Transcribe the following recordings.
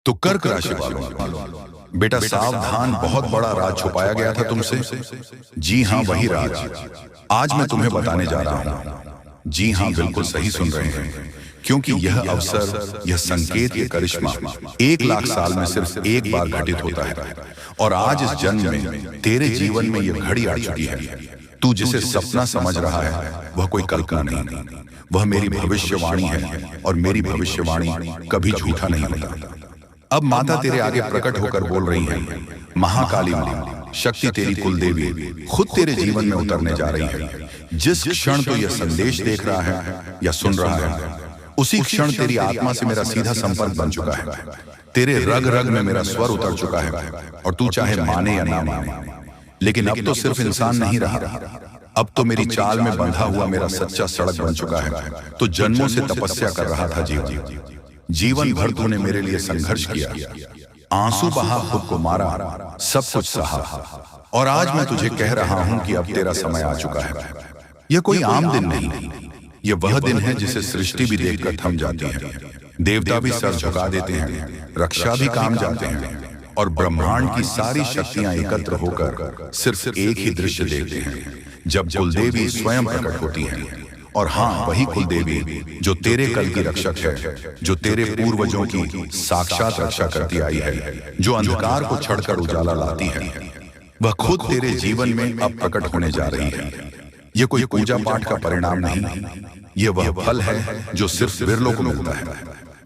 तो कर्क राशि वालों, बेटा सावधान, बहुत बड़ा राज छुपाया गया था तुमसे। जी हाँ, वही राज आज मैं तुम्हें बताने जा रहा हूँ। जी हाँ, बिल्कुल सही सुन रहे हैं, क्योंकि यह अवसर, यह संकेत, ये करिश्मा 1 लाख साल में सिर्फ एक बार घटित होता है। और आज इस जन्म में तेरे जीवन में यह घड़ी आ चुकी है। तू जिसे सपना समझ रहा है वह कोई कल्पना नहीं, वह मेरी भविष्यवाणी है, और मेरी भविष्यवाणी कभी झूठा नहीं होता। अब माता तेरे आगे प्रकट होकर बोल रही है, महाकाली माँ, शक्ति तेरी कुलदेवी खुद तेरे जीवन में उतरने जा रही है। जिस क्षण तो यह संदेश देख रहा है या सुन रहा है, उसी क्षण तेरी आत्मा से मेरा सीधा संपर्क बन चुका है। तेरे रग रग में मेरा स्वर उतर चुका है, और तू चाहे माने या ना माने। लेकिन अब तो सिर्फ इंसान नहीं रहा, अब तो मेरी चाल में बंधा हुआ मेरा सच्चा सड़क बन चुका है। तो जन्मों से तपस्या कर रहा था जीवन भर तूने मेरे लिए संघर्ष किया, आंसू बहा, खुद को मारा, सब कुछ सहा, और आज मैं तुझे कह रहा हूं कि अब तेरा समय आ चुका है। यह कोई आम दिन नहीं, यह वह दिन है जिसे सृष्टि भी देखकर थम जाती है, देवता भी सर झुका देते हैं, रक्षा भी काम जाते हैं, और ब्रह्मांड की सारी शक्तियां एकत्र होकर सिर्फ एक ही दृश्य देखते हैं, जब कुलदेवी स्वयं प्रकट होती हैं। और हाँ, वही कुलदेवी जो तेरे कल की रक्षक है, जो तेरे पूर्वजों की साक्षात रक्षा करती आई है, जो अंधकार को छड़कर उजाला लाती है, वह खुद तेरे जीवन में अब प्रकट होने जा रही है। यह कोई पूजा पाठ का परिणाम नहीं, यह वह फल है जो सिर्फ बिरलों को मिलता है,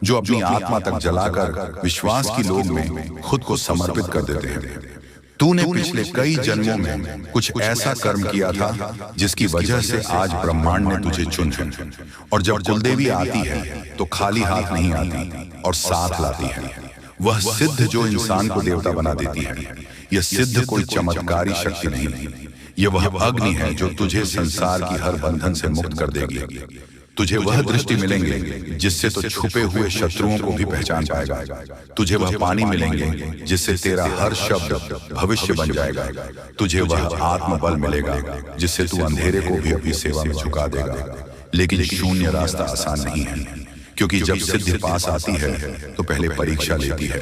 जो अपनी आत्मा तक जलाकर विश्वास की लोग में खुद को समर्पित कर देते हैं। तूने पिछले कई जन्मों में कुछ ऐसा कर्म किया था जिसकी वजह से आज ब्रह्मांड ने तुझे चुन है। और जब कुलदेवी आती है तो खाली हाथ नहीं आती, और साथ लाती है वह सिद्ध जो इंसान को देवता बना देती है। यह सिद्ध कोई चमत्कारी शक्ति नहीं, यह वह अग्नि है जो तुझे संसार की हर बंधन से मुक्त कर देगी। तुझे वह दृष्टि मिलेंगे जिससे तो छुपे हुए शत्रुओं को भी पहचान पाएगा। तुझे वह पानी मिलेंगे जिससे तेरा हर शब्द भविष्य बन जाएगा। तुझे वह आत्मबल मिलेगा जिससे तू अंधेरे को भी अपनी सेवा में झुका देगा। लेकिन शून्य रास्ता आसान नहीं है, क्योंकि जब सिद्धि पास आती है तो पहले परीक्षा लेती है,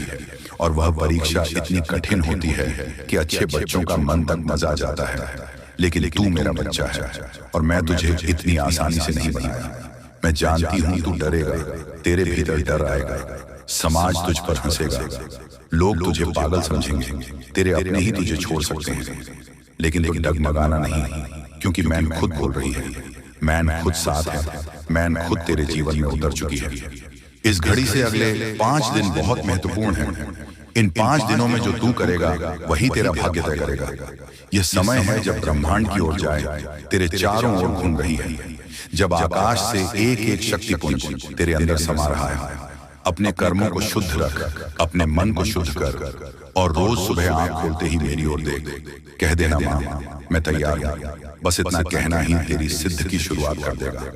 और वह परीक्षा इतनी कठिन होती है कि अच्छे बच्चों का मन तक मजा आ जाता है। लेकिन तू मेरा बच्चा है, और मैं तुझे इतनी आसानी से नहीं बनाया। मैं जानती हूं तू डरेगा, तेरे भीतर डर आएगा, समाज तुझ पर हंसेगा, लोग तुझे पागल समझेंगे, तेरे अपने ही तुझे छोड़ सकते हैं। लेकिन तू डगमगाना नहीं, क्योंकि मैन खुद बोल रही है, मैन खुद साथ है, मैन खुद तेरे जीवन में उतर चुकी है। इस घड़ी से अगले 5 दिन बहुत महत्वपूर्ण हैं। इन 5 दिनों में जो तू करेगा वही तेरा भाग्य तय करेगा। यह समय है जब ब्रह्मांड की ओर जाए तेरे चारों ओर घूम रही है, जब आकाश से एक एक शक्तिपुंज तेरे अंदर समा रहा है। अपने कर्मों को शुद्ध रख, अपने मन को शुद्ध कर, और रोज सुबह आंख खोलते ही मेरी ओर देख। कह देना, माँ मैं तैयार हूं। बस इतना कहना ही तेरी सिद्ध की शुरुआत कर देगा।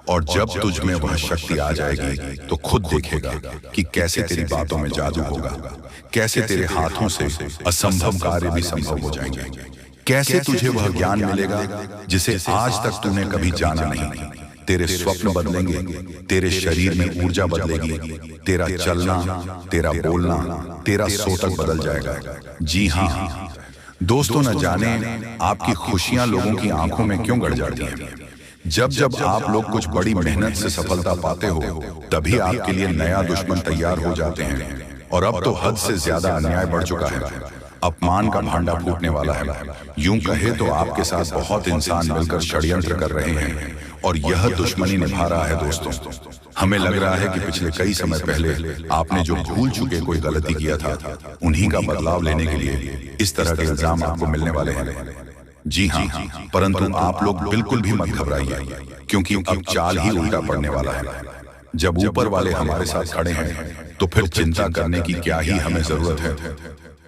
और जब तुझ में वह शक्ति आ जाएगी तो खुद देखेगा कि कैसे तेरी बातों में जादू होगा, कैसे तेरे हाथों से असंभव कार्य भी संभव हो जाएंगे, कैसे तुझे वह ज्ञान मिलेगा जिसे आज तक तूने कभी जाना नहीं। तेरे स्वप्न बदलेंगे, तेरे शरीर में ऊर्जा बदलेगी, तेरा चलना, तेरा बोलना, तेरा सोतक बदल जाएगा। जी हाँ दोस्तों, न जाने आपकी खुशियां लोगों की आंखों में क्यों गड़ जाती हैं। जब जब आप लोग कुछ बड़ी मेहनत से सफलता पाते हो, तभी आपके लिए नया दुश्मन तैयार हो जाते हैं। और अब तो हद से ज्यादा अन्याय बढ़ चुका है, अपमान का भांडा फूटने वाला है। यूं कहे तो आपके साथ बहुत इंसान मिलकर षड्यंत्र कर रहे हैं, और यह दुश्मनी निभा रहा है। दोस्तों, हमें लग रहा है कि पिछले कई समय पहले आपने जो भूल चुके कोई गलती किया था, उन्हीं का बदलाव लेने के लिए इस तरह के इल्जाम आपको मिलने वाले हैं। जी हाँ, परंतु आप लोग बिल्कुल भी मत घबराइए, क्योंकि अब चाल ही उल्टा पड़ने वाला है। जब ऊपर वाले हमारे साथ खड़े हैं तो फिर चिंता करने की क्या ही हमें जरूरत है।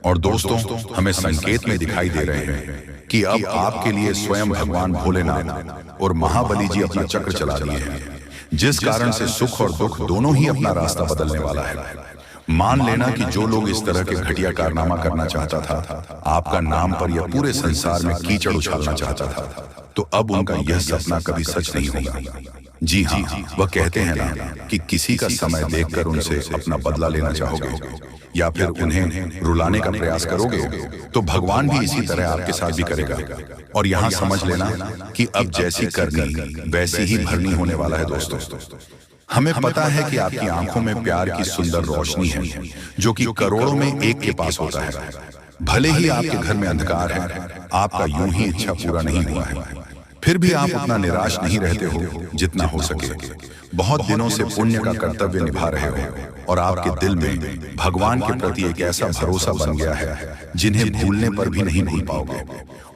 और दोस्तों, हमें संकेत में दिखाई दे रहे हैं कि अब आपके लिए स्वयं भगवान भोलेनाथ और महाबली जी अपना चक्र चला दिए हैं, जिस कारण से सुख और दुख दोनों ही अपना रास्ता बदलने वाला है। मान लेना कि जो लोग इस तरह के घटिया कारनामा करना चाहता था, आपका नाम पर यह पूरे संसार में कीचड़ उछालना चाहता था, तो अब उनका यह सपना कभी सच नहीं होगा। जी हाँ, वह कहते हैं ना कि किसी का समय देखकर उनसे अपना बदला लेना चाहोगे या फिर उन्हें रुलाने का प्रयास करोगे तो भगवान भी इसी तरह आपके साथ भी करेगा। और यहाँ समझ लेना कि अब जैसी करनी वैसी ही भरनी होने वाला है दोस्तों। हमें पता है कि आपकी आंखों में प्यार की सुंदर रोशनी है जो कि करोड़ों में एक के पास होता है। भले ही आपके घर में अंधकार है, आपका यूं ही इच्छा पूरा नहीं हुआ है, फिर भी आप उतना निराश नहीं रहते हो जितना हो सके। बहुत दिनों से पुण्य का कर्तव्य निभा रहे हो और आपके दिल में भगवान के प्रति एक ऐसा भरोसा बन गया है जिन्हें भूलने पर भी नहीं भूल पाओगे।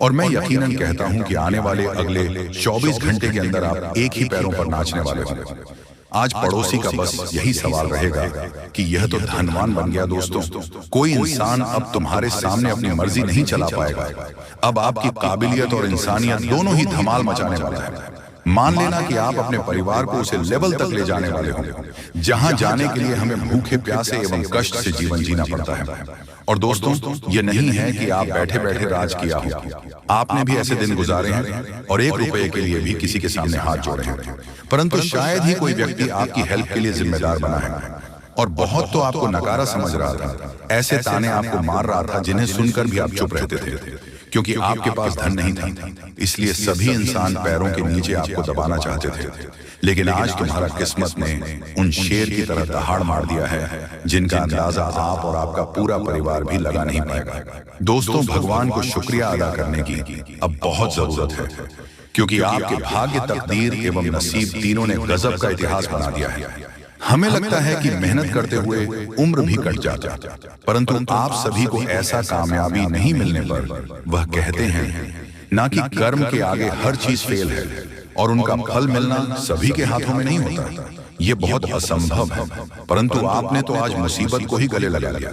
और मैं यकीनन कहता हूं कि आने वाले अगले 24 घंटे के अंदर आप एक ही पैरों पर नाचने वाले हो। आज पड़ोसी का बस यही सवाल रहेगा कि यह तो धनवान बन गया दोस्तों, कोई इंसान अब तुम्हारे सामने अपनी मर्जी नहीं चला पाएगा। अब आपकी काबिलियत और इंसानियत दोनों ही धमाल मचाने वाला है। मान लेना कि आप अपने परिवार को उसे लेवल तक ले जाने वाले हो जहां जाने के लिए हमें भूखे प्यासे एवं कष्ट से जीवन जीना पड़ता है। और दोस्तों, ये नहीं है कि आप बैठे बैठे राज किया हो, आपने भी ऐसे दिन गुजारे हैं और 1 रुपए के लिए भी किसी के सामने हाथ जोड़े हैं, परंतु शायद ही कोई व्यक्ति आपकी हेल्प के लिए जिम्मेदार बना है। और बहुत तो आपको नकारा समझ रहा था, ऐसे ताने आपको मार रहा था जिन्हें सुनकर भी आप चुप रहते थे क्योंकि आपके पास धन नहीं था। इसलिए सभी इंसान पैरों के नीचे आपको दबाना चाहते थे। लेकिन आज तुम्हारा किस्मत ने उन शेर की तरह दहाड़ मार दिया है जिनका अंदाजा आप और आपका पूरा परिवार भी लगा नहीं पाएगा। दोस्तों, भगवान को शुक्रिया अदा करने की अब बहुत जरूरत है क्योंकि आपके भाग्य, तकदीर एवं नसीब तीनों ने गजब का इतिहास बना दिया है। हमें लगता है कि मेहनत करते हुए उम्र भी कट जाता, परंतु आप सभी को ऐसा कामयाबी नहीं मिलने पर वह कहते हैं ना कि कर्म के आगे हर चीज फेल है और उनका फल मिलना सभी के हाथों में नहीं होता। ये बहुत असंभव है, परंतु आपने तो आज मुसीबत को ही गले लगा लिया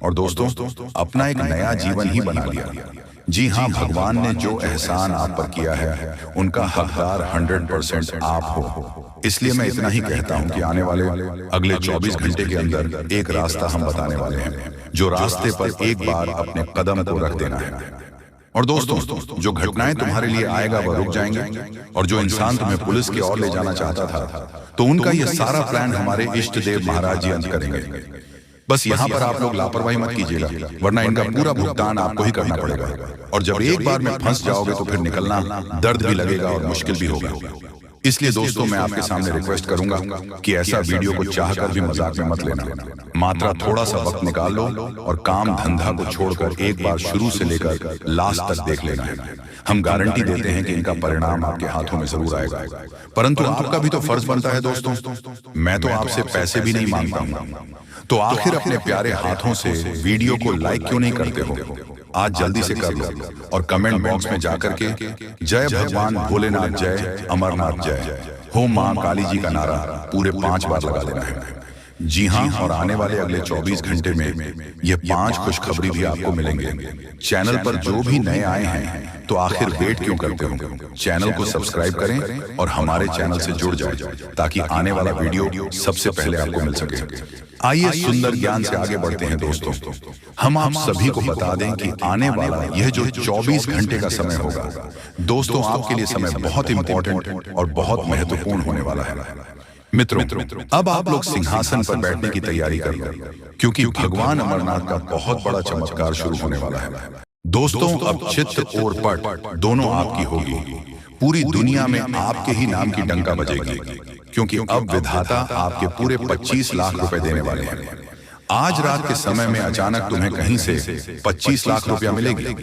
और दोस्तों अपना एक नया जीवन ही बना लिया। जी हाँ, भगवान ने जो एहसान आप पर किया है उनका हकदार 100% आप हो। इसलिए मैं इतना ही कहता हूं कि आने वाले अगले 24 घंटे के अंदर एक रास्ता हम बताने वाले हैं, जो रास्ते पर एक बार अपने कदम को रख देना है। और दोस्तों, जो घटनाएं तुम्हारे लिए आएगा वह रुक जाएंगे और जो इंसान तुम्हें पुलिस की ओर ले जाना चाहता था तो उनका यह सारा प्लान हमारे इष्ट देव महाराज जी अंत करेंगे। बस यहाँ पर आप लोग लापरवाही मत कीजिएगा, वरना इनका पूरा भुगतान आपको ही करना पड़ेगा। और जब एक बार में फंस जाओगे तो फिर निकलना दर्द भी लगेगा और मुश्किल भी होगा। इसलिए दोस्तों, मैं आपके सामने रिक्वेस्ट करूंगा कि ऐसा वीडियो को चाहकर भी मजाक में मत लेना। मात्रा थोड़ा सा वक्त निकाल लो और काम धंधा को छोड़कर एक बार शुरू से लेकर लास्ट तक देख लेना है। हम गारंटी देते हैं कि इनका परिणाम आपके हाथों में जरूर आएगा, परंतु आपका भी तो फर्ज बनता है दोस्तों। मैं तो आपसे पैसे भी नहीं मांगता हूँ, तो आखिर अपने प्यारे हाथों से वीडियो को लाइक क्यों नहीं करते हो? आज जल्दी से कर लो और कमेंट बॉक्स में जाकर के जय भगवान भोलेनाथ, जय अमरनाथ, जय हो मां काली जी का नारा पूरे 5 बार लगा देना है। जी हाँ, और आने वाले अगले 24 घंटे में ये 5 खुशखबरी भी आपको मिलेंगे। चैनल पर जो भी नए आए हैं तो आखिर वेट क्यों करते हो? चैनल को सब्सक्राइब करें और हमारे चैनल से जुड़ जाएं ताकि आने वाला वीडियो सबसे पहले आपको मिल सके। आइए सुंदर ज्ञान से आगे बढ़ते हैं दोस्तों। हम आप सभी को बता दें कि आने वाला यह जो 24 घंटे का समय होगा दोस्तों, आपके लिए समय बहुत इंपॉर्टेंट और बहुत महत्वपूर्ण होने वाला है। मित्रों, अब आप लोग सिंहासन पर बैठने की तैयारी कर लो क्योंकि भगवान अमरनाथ का बहुत बड़ा चमत्कार शुरू होने वाला है। दोस्तों, अब चित्त और पट दोनों आपकी होगी। पूरी दुनिया में आपके ही नाम की डंका बजेगी क्योंकि अब विधाता आपके पूरे 25 लाख रुपए देने वाले हैं। आज रात के समय में अचानक तुम्हें कहीं से 25 लाख रुपया मिलेगी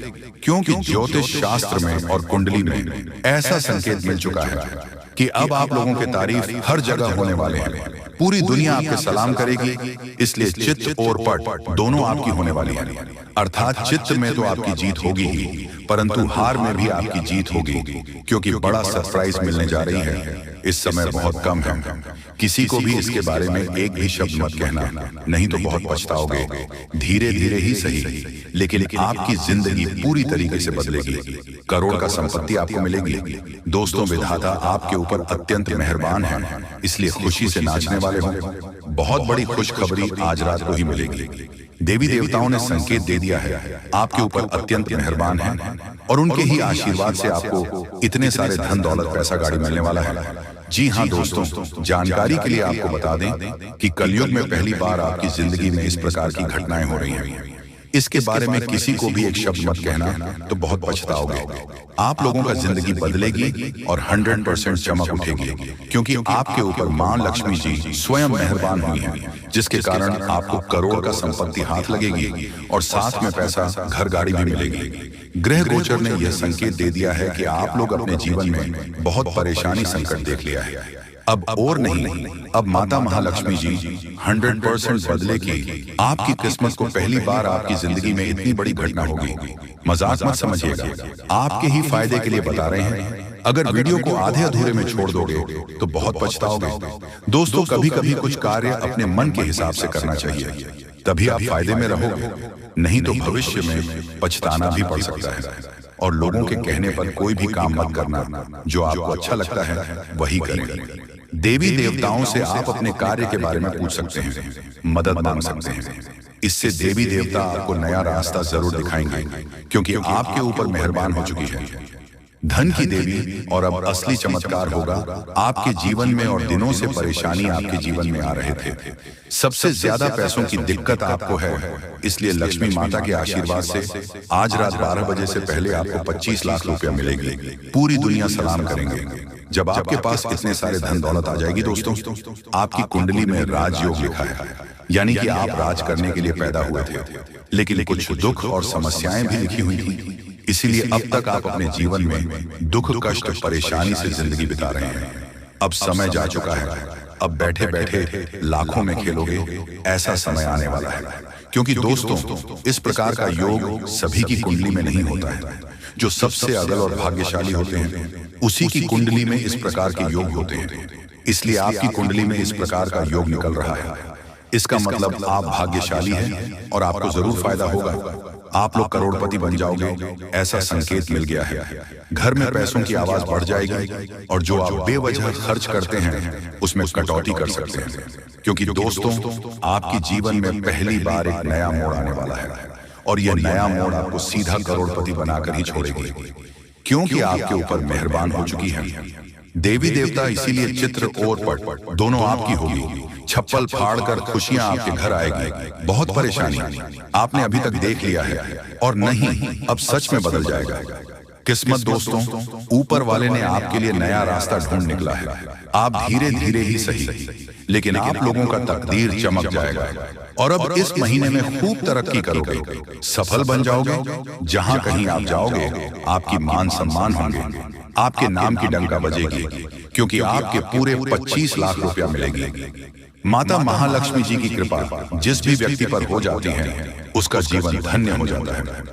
क्योंकि ज्योतिष शास्त्र में और कुंडली में ऐसा संकेत मिल चुका है कि अब आप लोगों के तारीफ हर जगह होने वाले हैं। पूरी दुनिया आपके सलाम करेगी, इसलिए चित्त और पट दोनों आपकी होने वाली है। अर्थात चित्त में तो आपकी जीत होगी ही, परंतु हार में भी आपकी जीत होगी क्योंकि बड़ा सरप्राइज मिलने जा रही है। इस समय बहुत कम है, किसी को भी इसके बारे में एक भी शब्द मत कहना, नहीं तो बहुत पछताओगे। धीरे धीरे ही सही, लेकिन आपकी जिंदगी पूरी तरीके से बदलेगी। करोड़ का संपत्ति आपको मिलेगी। दोस्तों, विधाता आपके ऊपर अत्यंत मेहरबान है, इसलिए खुशी से नाचने वाले हो। बहुत बड़ी खुशखबरी आज रात को ही मिलेगी। देवी देवताओं ने संकेत दे दिया है, आपके ऊपर अत्यंत मेहरबान है और उनके ही आशीर्वाद से आपको इतने सारे धन दौलत पैसा गाड़ी मिलने वाला है जी हाँ दोस्तों, जानकारी के लिए आपको बता दें कि कलयुग में पहली बार आपकी जिंदगी में इस प्रकार की घटनाएं हो रही हैं। इसके बारे में किसी को भी एक शब्द मत कहना, तो बहुत पछताओगे। आप लोगों का जिंदगी बदलेगी और 100% चमक उठेगी, क्योंकि आपके ऊपर मां लक्ष्मी जी स्वयं मेहरबान हुई हैं, जिसके कारण आपको करोड़ का संपत्ति हाथ लगेगी और साथ में पैसा, घर गाड़ी भी मिलेगी। ग्रह गोचर ने यह संकेत दे दिया है कि आप लोग अपने जीवन में बहुत परेशानी संकट देख लिया है। अब और नहीं, अब माता महालक्ष्मी जी 100% बदले की आपकी किस्मत को पहली बार आपकी जिंदगी में इतनी बड़ी घटना होगी। मजाक मत समझिएगा, आपके ही फायदे के लिए बता रहे हैं। अगर वीडियो को आधे अधूरे में छोड़ दोगे तो बहुत पछताओगे। दोस्तों, कभी कभी कुछ कार्य अपने मन के हिसाब से करना चाहिए, तभी आप फायदे में रहोगे, नहीं तो भविष्य में पछताना भी पड़ सकता है। और लोगों के कहने पर कोई भी काम मत करना, जो आपको अच्छा लगता है वही करें। देवी देवताओं से आप अपने कार्य के बारे में पूछ सकते हैं, मदद मांग सकते हैं। इससे देवी देवता आपको नया रास्ता जरूर दिखाएंगे, क्योंकि आपके ऊपर मेहरबान हो चुकी है। धन की देवी और अब असली चमत्कार होगा आपके जीवन में। और दिनों से परेशानी आपके जीवन में आ रहे थे, सबसे ज्यादा पैसों की दिक्कत आपको है, इसलिए लक्ष्मी माता के आशीर्वाद से आज रात 12 बजे से पहले आपको 25 लाख रुपया मिलेगी। पूरी दुनिया सलाम करेंगे जब आपके पास इतने सारे धन दौलत आ जाएगी। दोस्तों, आपकी कुंडली में राजयोग लिखा है, यानी कि आप राज करने के लिए पैदा हुए थे, लेकिन कुछ दुख और समस्याएं भी लिखी हुई थी। इसीलिए अब तक आप अपने जीवन में दुख, कष्ट, परेशानी से जिंदगी बिता रहे हैं। अब समय जा चुका है, अब बैठे बैठे लाखों में खेलोगे, ऐसा समय आने वाला है। क्योंकि दोस्तों, इस प्रकार का योग सभी की कुंडली में नहीं होता है। जो सबसे अगल और भाग्यशाली होते हैं, उसी की कुंडली में इस प्रकार के योग होते हैं। इसलिए आपकी कुंडली में इस प्रकार का योग निकल रहा है। इसका मतलब आप भाग्यशाली हैं और आपको जरूर फायदा होगा। आप लोग करोड़पति बन जाओगे, ऐसा संकेत मिल गया है। घर में पैसों की आवाज बढ़ जाएगी और जो आप बेवजह खर्च करते हैं उसमें कटौती कर सकते हैं। क्योंकि दोस्तों, आपके जीवन में पहली बार एक नया मोड़ आने वाला है, और यह नया मोड़ आपको सीधा करोड़पति बनाकर ही छोड़ेगी, क्योंकि आपके ऊपर मेहरबान हो चुकी है देवी देवता। इसीलिए चित्र और पट दोनों आपकी होगी। छप्पल फाड़कर खुशियां आपके घर आएगी। बहुत परेशानी आपने अभी तक देख लिया है, और नहीं, अब सच में बदल जाएगा। किस्मत दोस्तों, ऊपर वाले ने आपके लिए नया रास्ता ढूंढ निकला है। आप धीरे धीरे ही सही, लेकिन आप लोगों का तकदीर चमक जाएगा। और अब इस महीने में खूब तरक्की करोगे, सफल बन जाओगे। जहां कहीं आप जाओगे, आपकी मान सम्मान होंगे, आपके नाम की डंका बजेगी, क्योंकि आपके पूरे 25 लाख रुपया मिलेगी। माता महालक्ष्मी जी की कृपा जिस भी व्यक्ति पर हो जाती है, उसका जीवन धन्य हो जाता है।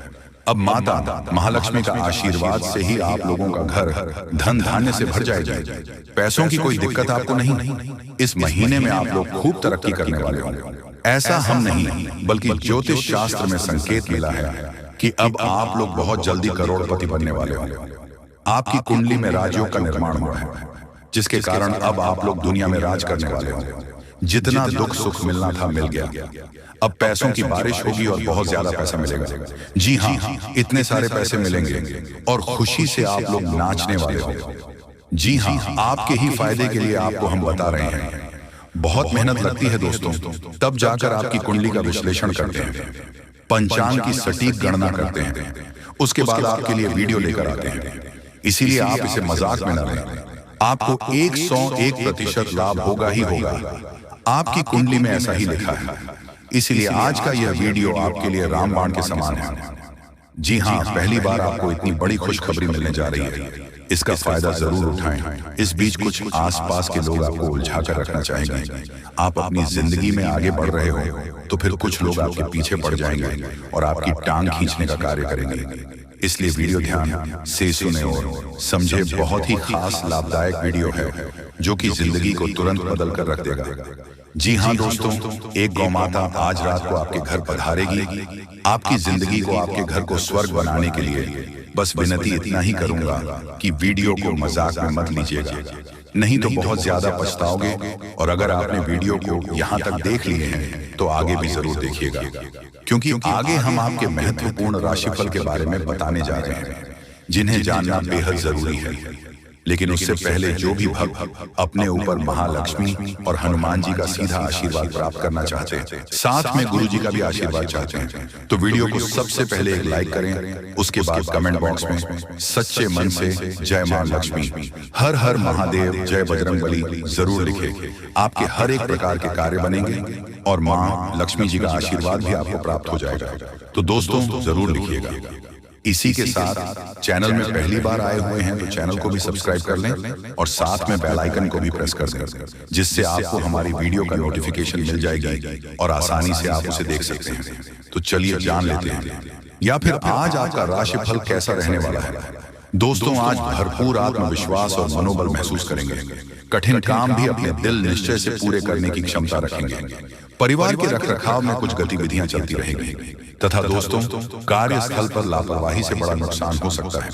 अब माता महालक्ष्मी का आशीर्वाद से ही आप लोगों का घर धन धान्य से भर जाएगा। पैसों की कोई दिक्कत आपको नहीं। इस महीने में आप लोग खूब तरक्की करने वाले होंगे। ऐसा हम नहीं, बल्कि ज्योतिष शास्त्र में संकेत मिला है कि अब आप लोग बहुत जल्दी करोड़पति बनने वाले होंगे। आपकी कुंडली में राजयोग का निर्माण हुआ है, जिसके कारण अब आप लोग दुनिया में राज करने वाले होंगे। जितना दुख सुख मिलना था मिल गया। अब पैसों की बारिश होगी और बहुत ज्यादा पैसा मिलेगा। जी हाँ, इतने सारे पैसे मिलेंगे और खुशी से आप लोग नाचने वाले होंगे। जी हाँ, आपके ही फायदे के लिए आपको हम बता रहे हैं। बहुत मेहनत लगती है दोस्तों, तब जाकर आपकी कुंडली का विश्लेषण करते हैं, पंचांग की सटीक गणना करते हैं, उसके बाद आपके लिए वीडियो लेकर आते हैं। इसीलिए आप इसे मजाक में न लें। आपको 101% लाभ होगा ही होगा। आपकी कुंडली में ऐसा ही लिखा है। इसीलिए आज का यह वीडियो आपके लिए रामबाण के समान है। जी हाँ, पहली बार आपको इतनी बड़ी खुशखबरी मिलने जा रही है। इसका फायदा जरूर उठाएं। इस बीच कुछ आसपास के लोग आपको उलझा कर रखना चाहेंगे। आप अपनी जिंदगी में आगे बढ़ रहे हो तो फिर कुछ लोग आपके पीछे पड़ जाएंगे और आपकी टांग खींचने का कार्य करेंगे। इसलिए वीडियो ध्यान से सुने और समझे। बहुत ही खास लाभदायक वीडियो है, जो कि जिंदगी को तुरंत बदल कर रख देगा। जी हाँ दोस्तों, एक गौ माता आज रात को आपके घर पधारेगी। आपकी जिंदगी को, आपके घर को स्वर्ग बनाने के लिए बस विनती इतना ही करूंगा कि वीडियो को मजाक में मत लीजिएगा, नहीं तो बहुत ज्यादा पछताओगे। और अगर आपने वीडियो को यहाँ तक देख लिए हैं तो आगे भी जरूर देखिएगा, क्योंकि आगे हम आपके महत्वपूर्ण राशिफल के बारे में बताने जा रहे हैं, जिन्हें जानना बेहद जरूरी है। लेकिन उससे पहले जो भी भक्त अपने ऊपर महालक्ष्मी और हनुमान जी का सीधा आशीर्वाद प्राप्त करना चाहते हैं, साथ में गुरु जी का भी आशीर्वाद चाहते हैं, तो वीडियो को सबसे पहले एक लाइक करें। उसके बाद कमेंट बॉक्स में सच्चे मन से जय मां लक्ष्मी, हर हर महादेव, जय बजरंगबली जरूर लिखें। आपके हर एक प्रकार के कार्य बनेंगे और मां लक्ष्मी जी का आशीर्वाद भी आपको प्राप्त हो जाएगा। तो दोस्तों जरूर लिखिएगा। इसी के साथ चैनल में पहली बार आए हुए हैं तो चैनल को भी सब्सक्राइब कर लें और साथ में बेल आइकन को भी प्रेस कर दें, जिससे आपको हमारी वीडियो का नोटिफिकेशन मिल जाएगी और आसानी से आप उसे देख सकते हैं। तो चलिए जान लेते हैं, या फिर आज आपका राशिफल कैसा रहने वाला है। दोस्तों, आज भरपूर आत्मविश्वास और मनोबल महसूस करेंगे। कठिन काम भी अपने दिल निश्चय से पूरे करने की क्षमता रखेंगे। परिवार के रखरखाव में कुछ गतिविधियां चलती रहेंगी तथा दोस्तों, कार्यस्थल पर लापरवाही से बड़ा नुकसान हो सकता है।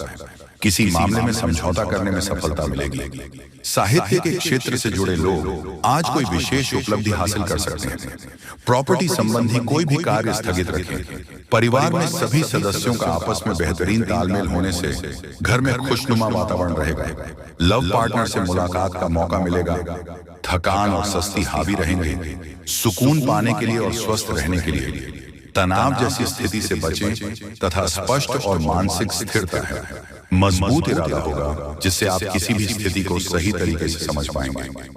किसी मामले में समझौता करने में सफलता मिलेगी। साहित्य के क्षेत्र से जुड़े लोग आज कोई विशेष उपलब्धि हासिल कर सकते हैं। प्रॉपर्टी संबंधी कोई भी कार्य स्थगित रखें। परिवार में सभी सदस्यों का आपस में बेहतरीन तालमेल होने से घर में खुशनुमा वातावरण रहेगा। लव पार्टनर से मुलाकात का मौका मिलेगा। थकान और सुस्ती हावी रहेंगे। सुकून पाने के लिए और स्वस्थ रहने के लिए तनाव जैसी स्थिति से बचें तथा स्पष्ट और मानसिक स्थिरता है, मजबूत इरादा होगा, जिससे आप किसी भी स्थिति को सही तरीके से समझ पाएंगे।